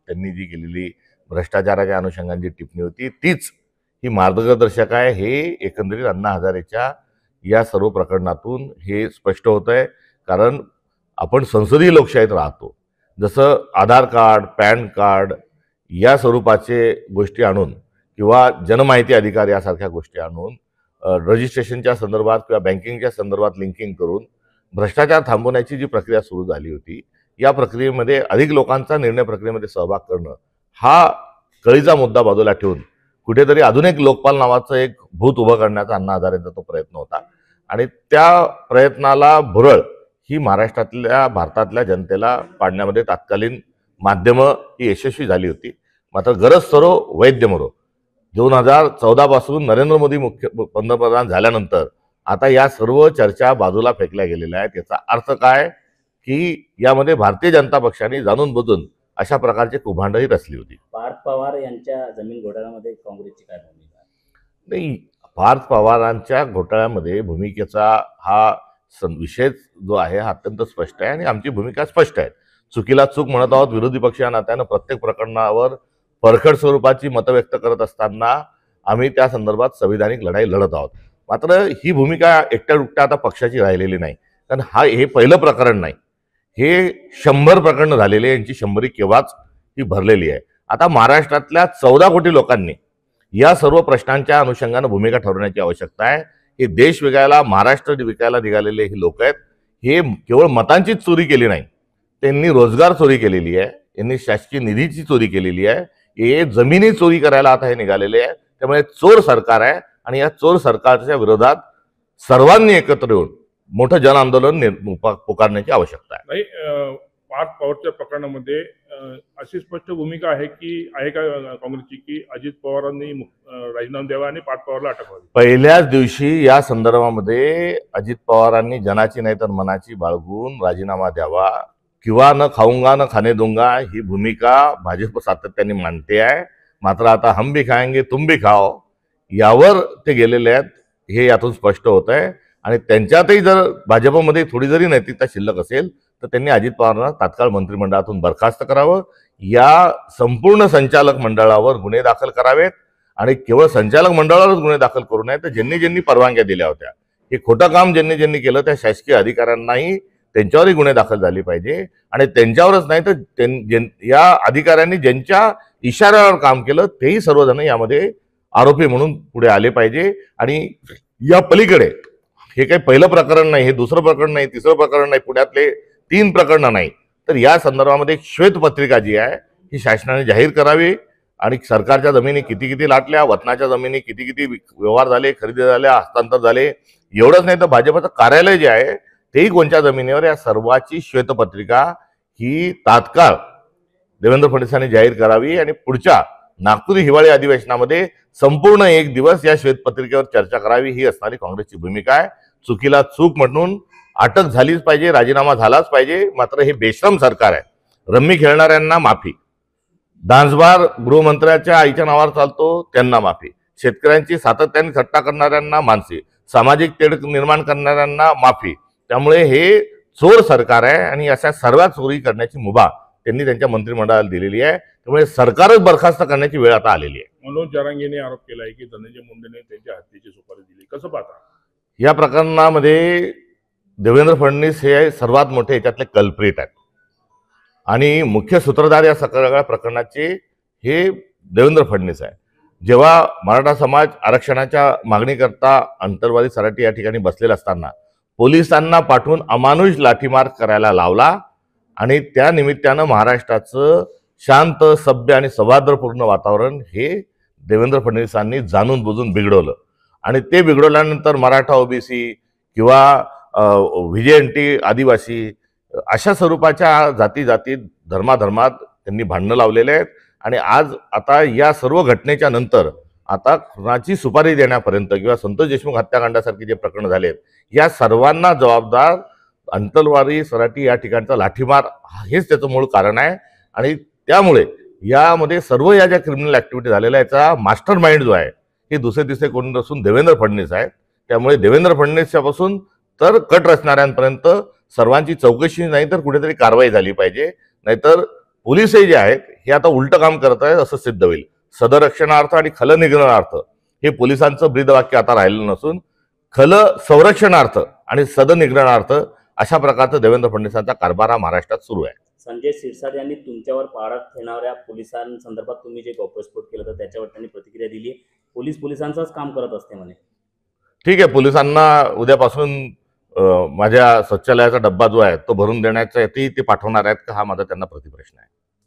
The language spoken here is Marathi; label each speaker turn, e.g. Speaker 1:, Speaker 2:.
Speaker 1: त्यांनी जी केलेली भ्रष्टाचाराच्या अनुषंगाने जी टिप्पणी होती तीच ही मार्गदर्शक आहे, हे एकंदरीत अण्णा हजारेच्या या सर्व प्रकरणातून हे स्पष्ट होत आहे। कारण आपण संसदीय लोकशाहीत राहतो, जसं आधार कार्ड, पॅन कार्ड या स्वरूपाचे गोष्टी आणून किंवा जनमाहिती अधिकार यासारख्या गोष्टी आणून रजिस्ट्रेशनच्या संदर्भात किंवा बँकिंगच्या संदर्भात लिंकिंग करून भ्रष्टाचार थांबवण्याची जी प्रक्रिया सुरू झाली होती, या प्रक्रियेमध्ये अधिक लोकांचा निर्णय प्रक्रियेमध्ये सहभाग करणं हा कळीचा मुद्दा बाजूला ठेवून कुठेतरी अजून एक लोकपाल नावाचं एक भूत उभं करण्याचा अण्णा हजारेंचा तो प्रयत्न होता। आणि त्या प्रयत्नाला भुरळ ही महाराष्ट्रातल्या भारतातल्या जनतेला पाडण्यामध्ये तात्कालीन माध्यमं ही यशस्वी झाली होती। मात्र गरज सरो वैद्य मरो 2014 पासून नरेंद्र मोदी पंतप्रधान झाल्यानंतर आता या सर्व चर्चा बाजूला फेकल्या गेलेल्या आहेत। याचा अर्थ काय की यामध्ये भारतीय जनता पक्षाने जाणून बुजून अशा प्रकारचे कुभांडही रचली होती।
Speaker 2: पार्थ पवार यांच्या जमीन घोटाळ्यामध्ये काँग्रेसची काय भूमिका?
Speaker 1: नाही, पार्थ पवारांच्या घोटाळ्यामध्ये भूमिकेचा हा विषय जो आहे हा अत्यंत स्पष्ट आहे आणि आमची भूमिका स्पष्ट आहे। चुकीला चूक म्हणत आहोत। विरोधी पक्ष या नात्यानं प्रत्येक प्रकरणावर परखड स्वरूपाची मतं व्यक्त करत असताना आम्ही त्या संदर्भात संविधानिक लढाई लढत आहोत। मात्र ही भूमिका एकट्या दुकट्या आता पक्षाची राहिलेली नाही, कारण हे पहिलं प्रकरण नाही, हे 100 प्रकरणं झालेली आहे। यांची 100री केव्हाच ही भरलेली आहे। आता महाराष्ट्रातल्या 14 कोटी लोकांनी या सर्व प्रश्नांच्या अनुषंगानं भूमिका ठरवण्याची आवश्यकता आहे। हे देश विकायला, महाराष्ट्र विकायला निघालेले हे लोक आहेत। हे केवळ मतांचीच चोरी केली नाही, त्यांनी रोजगार चोरी केलेली आहे, यांनी शासकीय निधीची चोरी केलेली आहे, हे जमिनी चोरी करायला आता हे निघालेले आहे। त्यामुळे चोर सरकार आहे आणि या चोर सरकारच्या विरोधात सर्वांनी एकत्र येऊन मोठं जन आंदोलन पुकारण्याची आवश्यकता आहे।
Speaker 3: पार्थ पवारच्या प्रकरणामध्ये अशी स्पष्ट भूमिका आहे का काँग्रेसची की अजित पवारांनी राजीनामा द्यावा आणि पार्थ पवारला अटक व्हावी?
Speaker 1: पहिल्याच दिवशी या संदर्भामध्ये अजित पवारांनी जनाची नाही तर मनाची बाळगून राजीनामा द्यावा किंवा न खाऊंगा न खाने दूंगा ही भूमिका भाजप सातत्याने मांडते आहे। मात्र आता हम भी खाएंगे तुम भी खाओ यावर ते गेलेले आहेत, हे यातून स्पष्ट होत आहे। आणि त्यांच्यातही जर भाजपमध्ये थोडी जरी नैतिकता शिल्लक असेल तर त्यांनी अजित पवारांना तात्काळ मंत्रिमंडळातून बरखास्त करावं, या संपूर्ण संचालक मंडळावर गुन्हे दाखल करावेत आणि केवळ संचालक मंडळावरच गुन्हे दाखल करू नये तर ज्यांनी परवानग्या दिल्या होत्या, हे खोटं काम ज्यांनी केलं त्या शासकीय अधिकाऱ्यांनाही त्यांच्यावरही गुन्हे दाखल झाले पाहिजे। आणि त्यांच्यावरच नाही तर या अधिकाऱ्यांनी ज्यांच्या इशाऱ्यावर काम केलं तेही सर्वजण यामध्ये आरोपी म्हणून पुढे आले पाहिजे। आणि या पलीकडे हे काही पहिलं प्रकरण नाही, हे दुसरं प्रकरण नाही, तिसरं प्रकरण नाही, पुण्यातले 3 प्रकरणं नाही, तर या संदर्भामध्ये एक श्वेतपत्रिका जी आहे ही शासनाने जाहीर करावी। आणि सरकारच्या जमिनी किती लाटल्या, वतनाच्या जमिनी किती व्यवहार झाले, खरेदी झाल्या, हस्तांतर झाले, एवढंच नाही तर भाजपचं कार्यालय जे आहे तेही कोणत्या जमिनीवर, या सर्वाची श्वेतपत्रिका ही तात्काळ देवेंद्र फडणवीसांनी जाहीर करावी। आणि पुढच्या नागपूर हिवाळी अधिवेशनामध्ये संपूर्ण 1 दिवस या श्वेतपत्रिकेवर चर्चा करावी, ही असणारी काँग्रेसची भूमिका आहे। चुकीला चूक म्हणून अटक झालीच पाहिजे, राजीनामा झालाच पाहिजे। मात्र हे बेशरम सरकार आहे, रम्मी खेळणाऱ्यांना माफी, डान्सबार गृहमंत्र्याच्या आईच्या नावावर चालतो त्यांना माफी, शेतकऱ्यांची सातत्याने थट्टा करणाऱ्यांना मानसी, सामाजिक तेढ निर्माण करणाऱ्यांना माफी। त्यामुळे हे चोर सरकार आहे आणि अशा सर्व चोरी करण्याची मुभा त्यांनी त्यांच्या मंत्रिमंडळाला दिलेली आहे। त्यामुळे सरकारच बरखास्त करण्याची वेळ आता आलेली आहे।
Speaker 3: मनोज जरांगेने आरोप केला आहे की धनंजय मुंडेने त्यांच्या हत्येची सुपारी दिली, कसं पाहता?
Speaker 1: या प्रकरणामध्ये देवेंद्र फडणवीस हे सर्वात मोठे याच्यातले कल्प्रिट आहेत आणि मुख्य सूत्रधार या सगळ्या प्रकरणाचे हे देवेंद्र फडणवीस आहे। जेव्हा मराठा समाज आरक्षणाच्या मागणीकरता अंतरवादी सराटी या ठिकाणी बसलेला असताना पोलिसांना पाठवून अमानुष लाठीमार करायला लावला आणि त्या निमित्तानं महाराष्ट्राचं शांत, सभ्य आणि सौहार्दपूर्ण वातावरण हे देवेंद्र फडणवीसांनी जाणून बुजून बिघडवलं। आणि ते बिघडवल्यानंतर मराठा, ओबीसी किंवा व्हीजेएनटी आदिवासी अशा स्वरूपाच्या जातीत धर्मात त्यांनी भांडणं लावलेले आहेत। आणि आज आता या सर्व घटनेच्या नंतर आता खुनाची सुपारी देण्यापर्यंत किंवा संतोष देशमुख हत्याकांडासारखी जे प्रकरण झाले आहेत या सर्वांना जबाबदार अंतरवादी सराटी या ठिकाणचा लाठीमार हेच त्याचं मूळ कारण आहे। आणि त्यामुळे यामध्ये सर्व या ज्या क्रिमिनल ऍक्टिव्हिटी झालेल्या याचा मास्टर माइंड जो आहे हे दुसरे तिसरे कोणी नसून देवेंद्र फडणवीस आहेत। त्यामुळे देवेंद्र फडणवीसच्यापासून तर कट रचणाऱ्यांपर्यंत सर्वांची चौकशी नाही तर कुठेतरी कारवाई झाली पाहिजे, नाहीतर पोलीसही जे आहेत हे आता उलटं काम करत आहेत असं सिद्ध होईल. सदरक्षणार्थ आणि खल निग्रहणार्थ हे पोलिसांचं ब्रीदवाक्य आता राहिलं नसून खल संरक्षणार्थ आणि सदनिग्रहणार्थ अशा प्रकारचा देवेंद्र फडणवीसांचा कारभार हा महाराष्ट्रात सुरू आहे.
Speaker 2: संजय शिरसाट यांनी तुमच्यावर पाळत ठेवणाऱ्या पोलिसांसंदर्भात तुम्ही जे गौप्यस्फोट केला तर त्याच्यावर त्यांनी प्रतिक्रिया दिली. पोलिसांचंच काम करत असते म्हणे.
Speaker 1: ठीक आहे, पोलिसांना उद्यापासून माझ्या शौचालयाचा डब्बा जो आहे तो भरून देण्यासाठी ते पाठवणार आहेत का, हा माझा त्यांना प्रतिप्रश्न आहे.